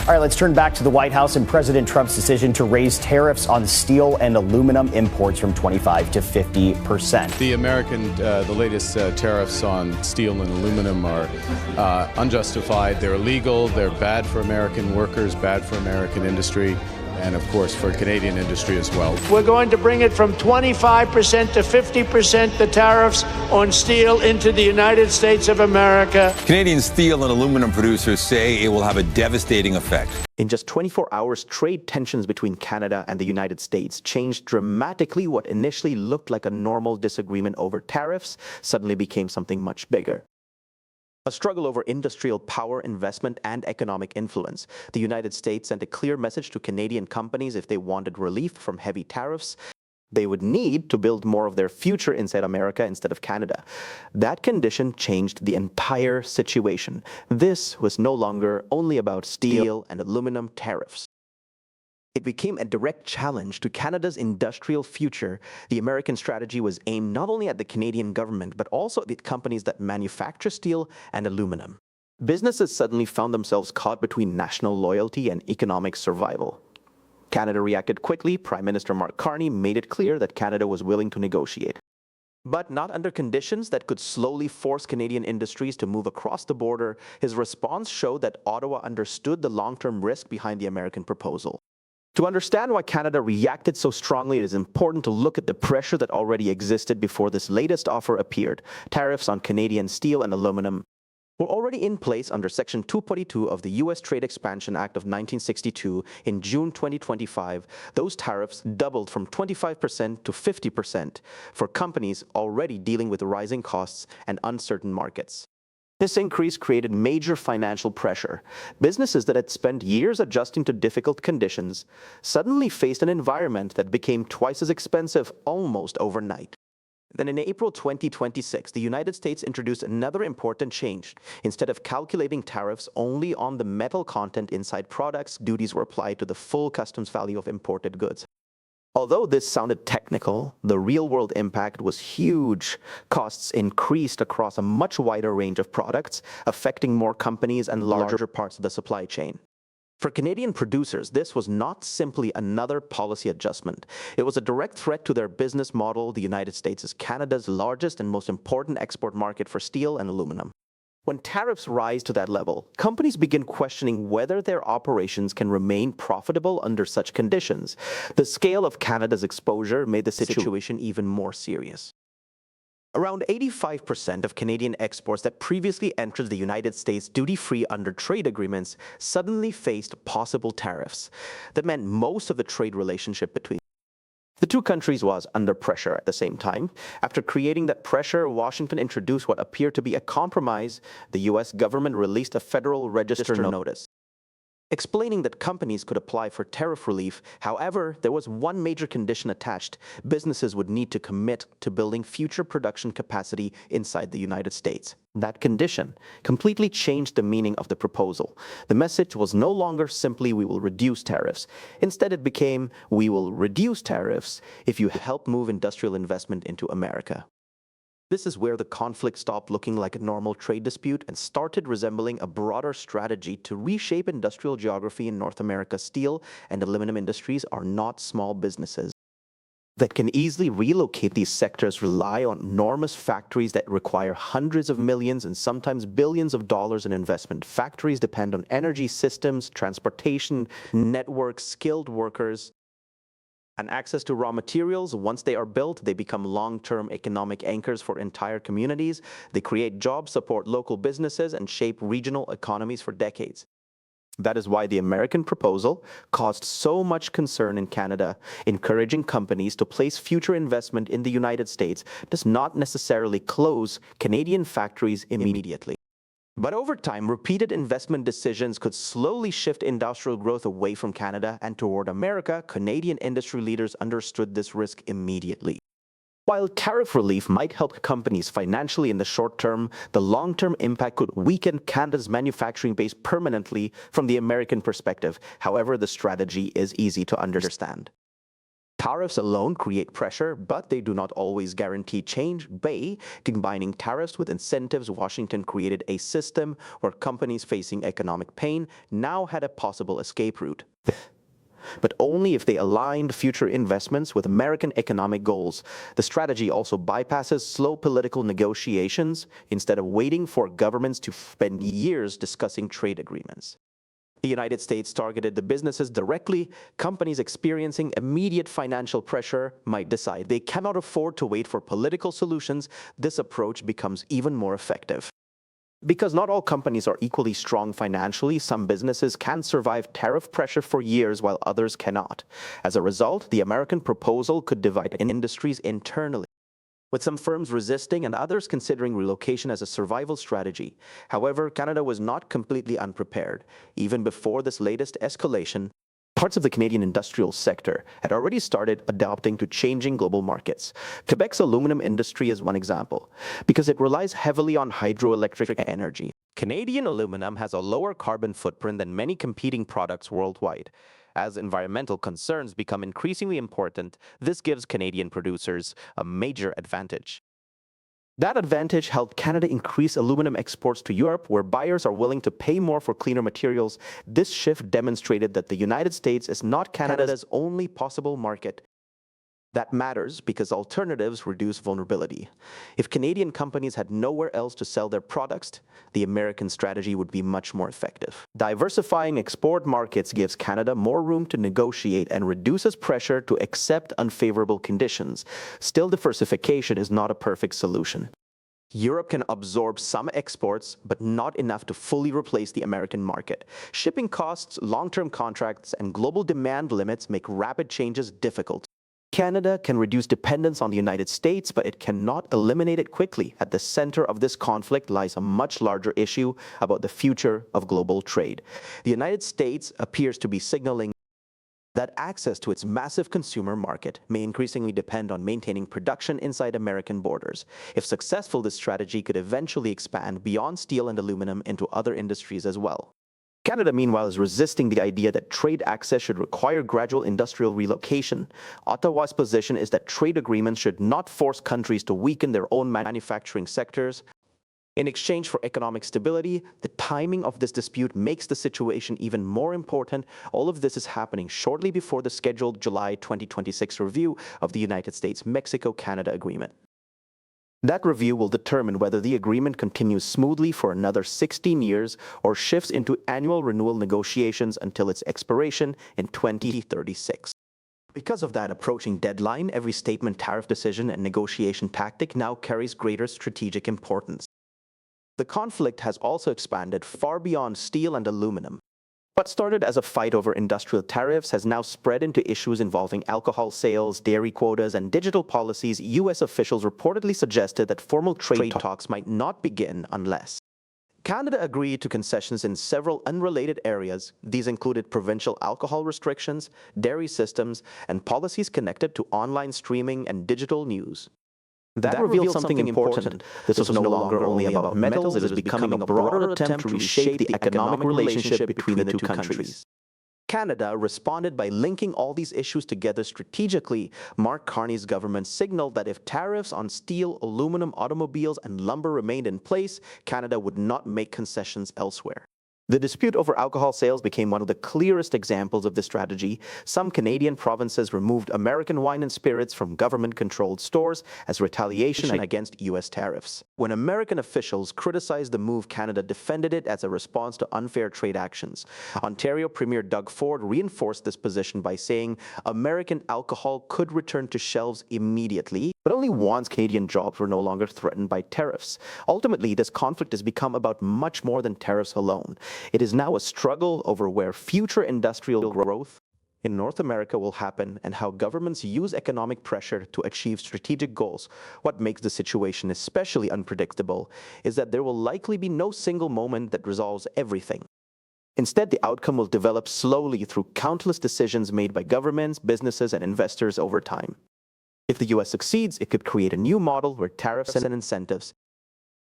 All right, let's turn back to the White House and President Trump's decision to raise tariffs on steel and aluminum imports from 25 to 50%. The latest tariffs on steel and aluminum are unjustified. They're illegal. They're bad for American workers, bad for American industry, and of course for Canadian industry as well. We're going to bring it from 25% to 50%, the tariffs on steel into the United States of America. Canadian steel and aluminum producers say it will have a devastating effect. In just 24 hours, trade tensions between Canada and the United States changed dramatically. What initially looked like a normal disagreement over tariffs suddenly became something much bigger. A struggle over industrial power, investment, and economic influence. The United States sent a clear message to Canadian companies if they wanted relief from heavy tariffs. They would need to build more of their future inside America instead of Canada. That condition changed the entire situation. This was no longer only about steel and aluminum tariffs. It became a direct challenge to Canada's industrial future. The American strategy was aimed not only at the Canadian government, but also at the companies that manufacture steel and aluminum. Businesses suddenly found themselves caught between national loyalty and economic survival. Canada reacted quickly. Prime Minister Mark Carney made it clear that Canada was willing to negotiate, but not under conditions that could slowly force Canadian industries to move across the border. His response showed that Ottawa understood the long-term risk behind the American proposal. To understand why Canada reacted so strongly, it is important to look at the pressure that already existed before this latest offer appeared. Tariffs on Canadian steel and aluminum were already in place under Section 242 of the U.S. Trade Expansion Act of 1962. In June 2025, those tariffs doubled from 25% to 50% for companies already dealing with rising costs and uncertain markets. This increase created major financial pressure. Businesses that had spent years adjusting to difficult conditions suddenly faced an environment that became twice as expensive almost overnight. Then in April 2026, the United States introduced another important change. Instead of calculating tariffs only on the metal content inside products, duties were applied to the full customs value of imported goods. Although this sounded technical, the real-world impact was huge. Costs increased across a much wider range of products, affecting more companies and larger parts of the supply chain. For Canadian producers, this was not simply another policy adjustment. It was a direct threat to their business model. The United States is Canada's largest and most important export market for steel and aluminum. When tariffs rise to that level, companies begin questioning whether their operations can remain profitable under such conditions. The scale of Canada's exposure made the situation even more serious. Around 85% of Canadian exports that previously entered the United States duty-free under trade agreements suddenly faced possible tariffs. That meant most of the trade relationship between the two countries was under pressure at the same time. After creating that pressure, Washington introduced what appeared to be a compromise. The U.S. government released a Federal Register notice explaining that companies could apply for tariff relief. However, there was one major condition attached. Businesses would need to commit to building future production capacity inside the United States. That condition completely changed the meaning of the proposal. The message was no longer simply, "We will reduce tariffs." Instead, it became, "We will reduce tariffs if you help move industrial investment into America." This is where the conflict stopped looking like a normal trade dispute and started resembling a broader strategy to reshape industrial geography in North America. Steel and aluminum industries are not small businesses that can easily relocate. These sectors rely on enormous factories that require hundreds of millions and sometimes billions of dollars in investment. Factories depend on energy systems, transportation, networks, skilled workers, and access to raw materials. Once they are built, they become long-term economic anchors for entire communities. They create jobs, support local businesses, and shape regional economies for decades. That is why the American proposal caused so much concern in Canada. Encouraging companies to place future investment in the United States does not necessarily close Canadian factories immediately. But over time, repeated investment decisions could slowly shift industrial growth away from Canada and toward America. Canadian industry leaders understood this risk immediately. While tariff relief might help companies financially in the short term, the long-term impact could weaken Canada's manufacturing base permanently from the American perspective. However, the strategy is easy to understand. Tariffs alone create pressure, but they do not always guarantee change. By combining tariffs with incentives, Washington created a system where companies facing economic pain now had a possible escape route. But only if they aligned future investments with American economic goals. The strategy also bypasses slow political negotiations instead of waiting for governments to spend years discussing trade agreements. The United States targeted the businesses directly. Companies experiencing immediate financial pressure might decide they cannot afford to wait for political solutions. This approach becomes even more effective. Because not all companies are equally strong financially, some businesses can survive tariff pressure for years while others cannot. As a result, the American proposal could divide industries internally, with some firms resisting and others considering relocation as a survival strategy. However, Canada was not completely unprepared. Even before this latest escalation, parts of the Canadian industrial sector had already started adapting to changing global markets. Quebec's aluminum industry is one example, because it relies heavily on hydroelectric energy. Canadian aluminum has a lower carbon footprint than many competing products worldwide. As environmental concerns become increasingly important, this gives Canadian producers a major advantage. That advantage helped Canada increase aluminum exports to Europe, where buyers are willing to pay more for cleaner materials. This shift demonstrated that the United States is not Canada's only possible market. That matters because alternatives reduce vulnerability. If Canadian companies had nowhere else to sell their products, the American strategy would be much more effective. Diversifying export markets gives Canada more room to negotiate and reduces pressure to accept unfavorable conditions. Still, diversification is not a perfect solution. Europe can absorb some exports, but not enough to fully replace the American market. Shipping costs, long-term contracts, and global demand limits make rapid changes difficult. Canada can reduce dependence on the United States, but it cannot eliminate it quickly. At the center of this conflict lies a much larger issue about the future of global trade. The United States appears to be signaling that access to its massive consumer market may increasingly depend on maintaining production inside American borders. If successful, this strategy could eventually expand beyond steel and aluminum into other industries as well. Canada, meanwhile, is resisting the idea that trade access should require gradual industrial relocation. Ottawa's position is that trade agreements should not force countries to weaken their own manufacturing sectors. In exchange for economic stability, the timing of this dispute makes the situation even more important. All of this is happening shortly before the scheduled July 2026 review of the United States-Mexico-Canada agreement. That review will determine whether the agreement continues smoothly for another 16 years or shifts into annual renewal negotiations until its expiration in 2036. Because of that approaching deadline, every statement, tariff decision, and negotiation tactic now carries greater strategic importance. The conflict has also expanded far beyond steel and aluminum. What started as a fight over industrial tariffs has now spread into issues involving alcohol sales, dairy quotas, and digital policies. U.S. officials reportedly suggested that formal trade talks might not begin unless Canada agreed to concessions in several unrelated areas. These included provincial alcohol restrictions, dairy systems, and policies connected to online streaming and digital news. That revealed something important. This was no longer only about metals, it was becoming a broader attempt to reshape the economic relationship between the two countries. Canada responded by linking all these issues together strategically. Mark Carney's government signaled that if tariffs on steel, aluminum, automobiles, and lumber remained in place, Canada would not make concessions elsewhere. The dispute over alcohol sales became one of the clearest examples of this strategy. Some Canadian provinces removed American wine and spirits from government-controlled stores as retaliation against U.S. tariffs. When American officials criticized the move, Canada defended it as a response to unfair trade actions. Ontario Premier Doug Ford reinforced this position by saying American alcohol could return to shelves immediately, but only once Canadian jobs were no longer threatened by tariffs. Ultimately, this conflict has become about much more than tariffs alone. It is now a struggle over where future industrial growth in North America will happen and how governments use economic pressure to achieve strategic goals. What makes the situation especially unpredictable is that there will likely be no single moment that resolves everything. Instead, the outcome will develop slowly through countless decisions made by governments, businesses, and investors over time. If the U.S. succeeds, it could create a new model where tariffs and incentives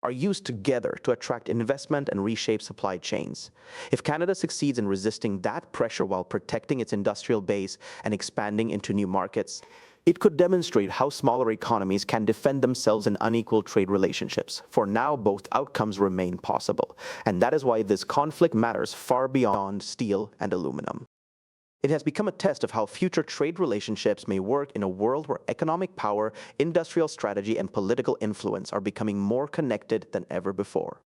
are used together to attract investment and reshape supply chains. If Canada succeeds in resisting that pressure while protecting its industrial base and expanding into new markets, it could demonstrate how smaller economies can defend themselves in unequal trade relationships. For now, both outcomes remain possible, and that is why this conflict matters far beyond steel and aluminum. It has become a test of how future trade relationships may work in a world where economic power, industrial strategy, and political influence are becoming more connected than ever before.